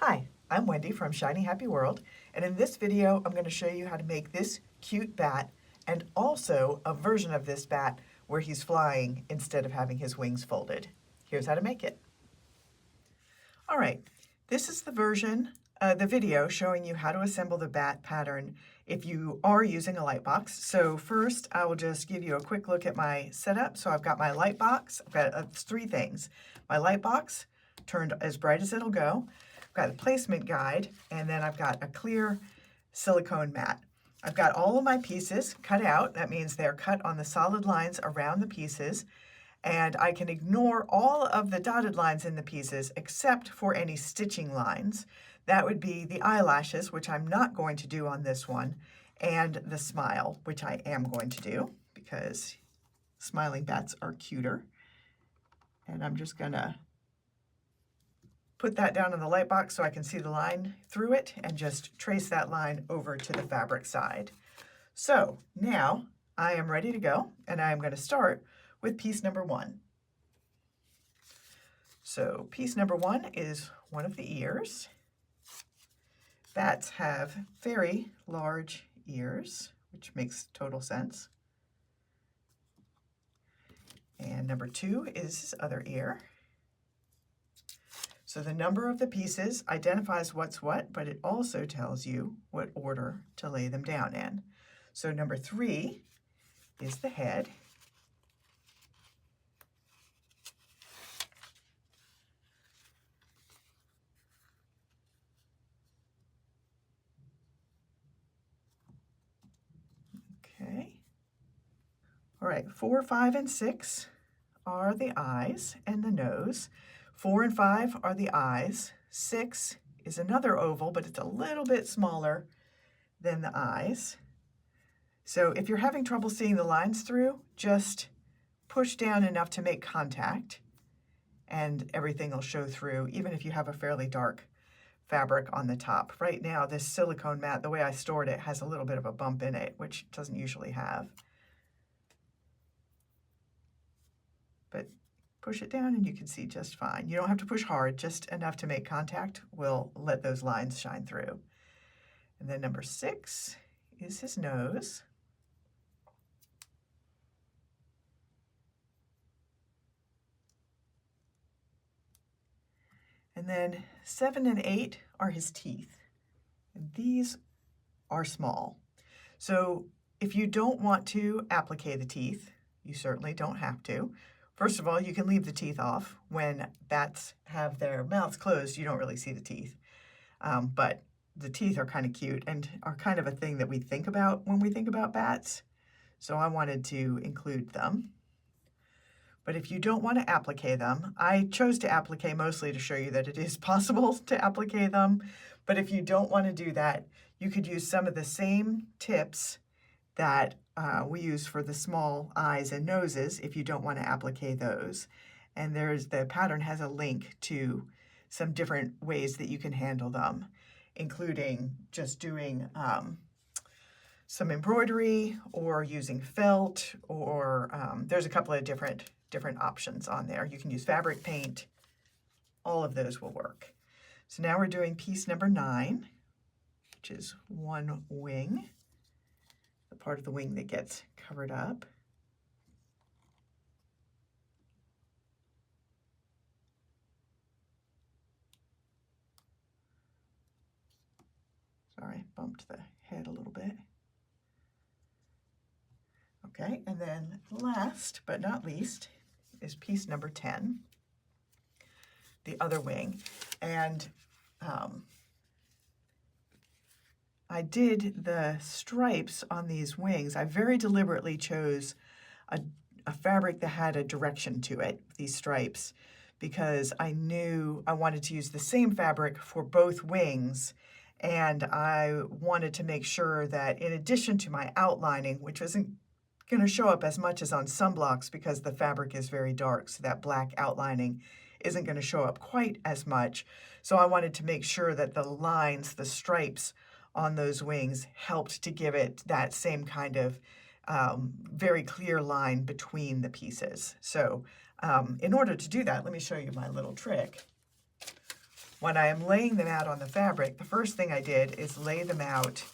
Hi, I'm Wendy from Shiny Happy World, and in this video I'm going to show you how to make this cute bat and also a version of this bat where he's flying instead of having his wings folded. Here's how to make it. All right, this is the video showing you how to assemble the bat pattern if you are using a light box. So first I will just give you a quick look at my setup. So I've got my light box. I've got three things. My light box turned as bright as it'll go. I've got a placement guide, and then I've got a clear silicone mat. I've got all of my pieces cut out. That means they're cut on the solid lines around the pieces, and I can ignore all of the dotted lines in the pieces except for any stitching lines. That would be the eyelashes, which I'm not going to do on this one, and the smile, which I am going to do because smiling bats are cuter. And I'm just gonna put that down on the light box so I can see the line through it and just trace that line over to the fabric side. So now I am ready to go, and I'm going to start with piece number 1. So piece number 1 is one of the ears. Bats have very large ears, which makes total sense. And number 2 is his other ear. So the number of the pieces identifies what's what, but it also tells you what order to lay them down in. So number 3 is the head. Okay. All right, 4, 5, and 6 are the eyes and the nose. 4 and 5 are the eyes. 6 is another oval, but it's a little bit smaller than the eyes. So if you're having trouble seeing the lines through, just push down enough to make contact and everything will show through, even if you have a fairly dark fabric on the top. Right now, this silicone mat, the way I stored it, has a little bit of a bump in it, which it doesn't usually have. But push it down and you can see just fine. You don't have to push hard, just enough to make contact will let those lines shine through. And then number 6 is his nose. And then 7 and 8 are his teeth. And these are small. So if you don't want to applique the teeth, you certainly don't have to. First of all, you can leave the teeth off. When bats have their mouths closed, you don't really see the teeth. But the teeth are kind of cute and are kind of a thing that we think about when we think about bats. So I wanted to include them. But if you don't want to applique them, I chose to applique mostly to show you that it is possible to applique them. But if you don't want to do that, you could use some of the same tips that we use for the small eyes and noses if you don't want to applique those. And the pattern has a link to some different ways that you can handle them, including just doing some embroidery or using felt, or there's a couple of different options on there. You can use fabric paint. All of those will work. So now we're doing piece number 9, which is one wing, the part of the wing that gets covered up. Sorry, bumped the head a little bit. Okay, and then last but not least is piece number 10, the other wing. And I did the stripes on these wings. I very deliberately chose a fabric that had a direction to it, these stripes, because I knew I wanted to use the same fabric for both wings. And I wanted to make sure that in addition to my outlining, which isn't going to show up as much as on some blocks because the fabric is very dark, so that black outlining isn't going to show up quite as much. So I wanted to make sure that the lines, the stripes on those wings helped to give it that same kind of very clear line between the pieces. So in order to do that, let me show you my little trick. when I am laying them out on the fabric, the first thing I did is lay them out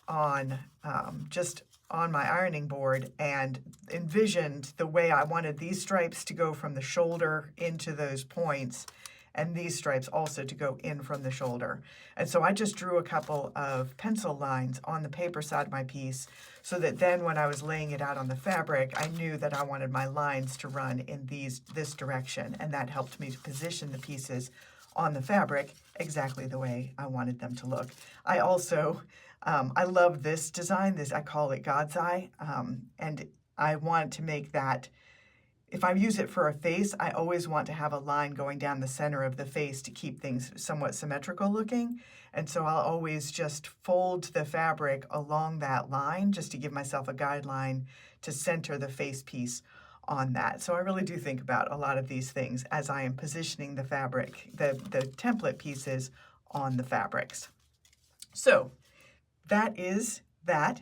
on just on my ironing board and envisioned the way I wanted these stripes to go from the shoulder into those points, and these stripes also to go in from the shoulder. And so I just drew a couple of pencil lines on the paper side of my piece so that then when I was laying it out on the fabric, I knew that I wanted my lines to run in this direction, and that helped me to position the pieces on the fabric exactly the way I wanted them to look. I also, I love this design. I call it God's Eye, and I want to make that, if I use it for a face, I always want to have a line going down the center of the face to keep things somewhat symmetrical looking. And so I'll always just fold the fabric along that line just to give myself a guideline to center the face piece on that. So I really do think about a lot of these things as I am positioning the fabric, the template pieces on the fabrics. So that is that.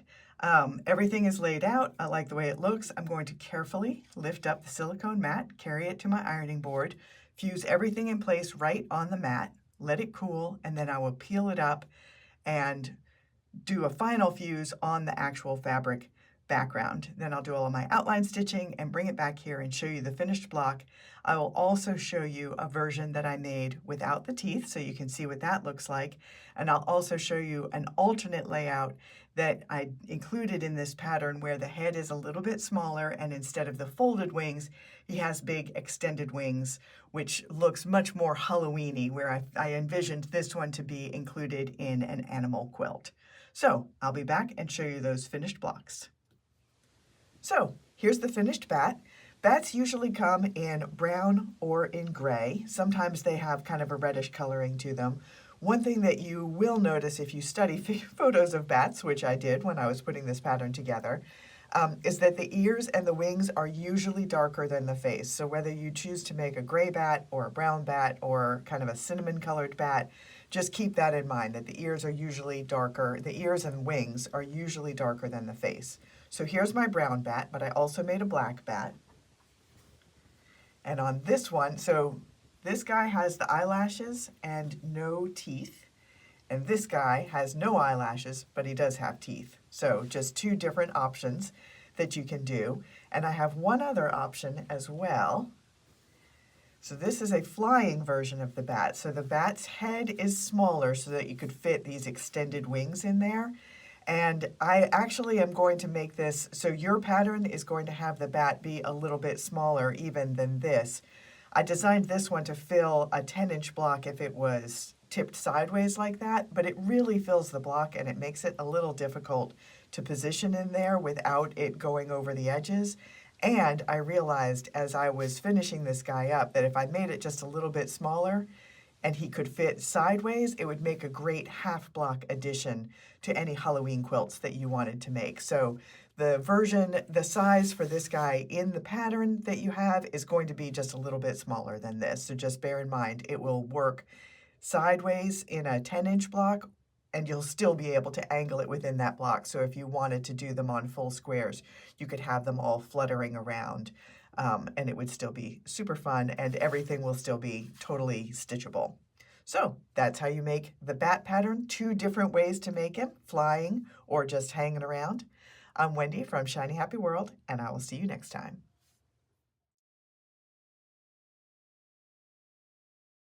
Everything is laid out. I like the way it looks. I'm going to carefully lift up the silicone mat, carry it to my ironing board, fuse everything in place right on the mat, let it cool, and then I will peel it up and do a final fuse on the actual fabric background. Then I'll do all of my outline stitching and bring it back here and show you the finished block. I will also show you a version that I made without the teeth so you can see what that looks like. And I'll also show you an alternate layout that I included in this pattern where the head is a little bit smaller, and instead of the folded wings, he has big extended wings, which looks much more Halloween-y, where I envisioned this one to be included in an animal quilt. So I'll be back and show you those finished blocks. So here's the finished bat. Bats usually come in brown or in gray. Sometimes they have kind of a reddish coloring to them. One thing that you will notice if you study photos of bats, which I did when I was putting this pattern together, is that the ears and the wings are usually darker than the face. So whether you choose to make a gray bat or a brown bat or kind of a cinnamon colored bat, just keep that in mind, that the ears are usually darker. The ears and wings are usually darker than the face. So here's my brown bat, but I also made a black bat. And on this one, so this guy has the eyelashes and no teeth. And this guy has no eyelashes, but he does have teeth. So just two different options that you can do. And I have one other option as well. So this is a flying version of the bat. So the bat's head is smaller so that you could fit these extended wings in there. And I actually am going to make this, so your pattern is going to have the bat be a little bit smaller even than this. I designed this one to fill a 10-inch block if it was tipped sideways like that, but it really fills the block and it makes it a little difficult to position in there without it going over the edges. And I realized as I was finishing this guy up that if I made it just a little bit smaller and he could fit sideways, it would make a great half block addition to any Halloween quilts that you wanted to make. So the size for this guy in the pattern that you have is going to be just a little bit smaller than this. So just bear in mind, it will work sideways in a 10-inch block, and you'll still be able to angle it within that block. So if you wanted to do them on full squares, you could have them all fluttering around, and it would still be super fun, and everything will still be totally stitchable. So that's how you make the bat pattern. Two different ways to make him, flying or just hanging around. I'm Wendy from Shiny Happy World, and I will see you next time.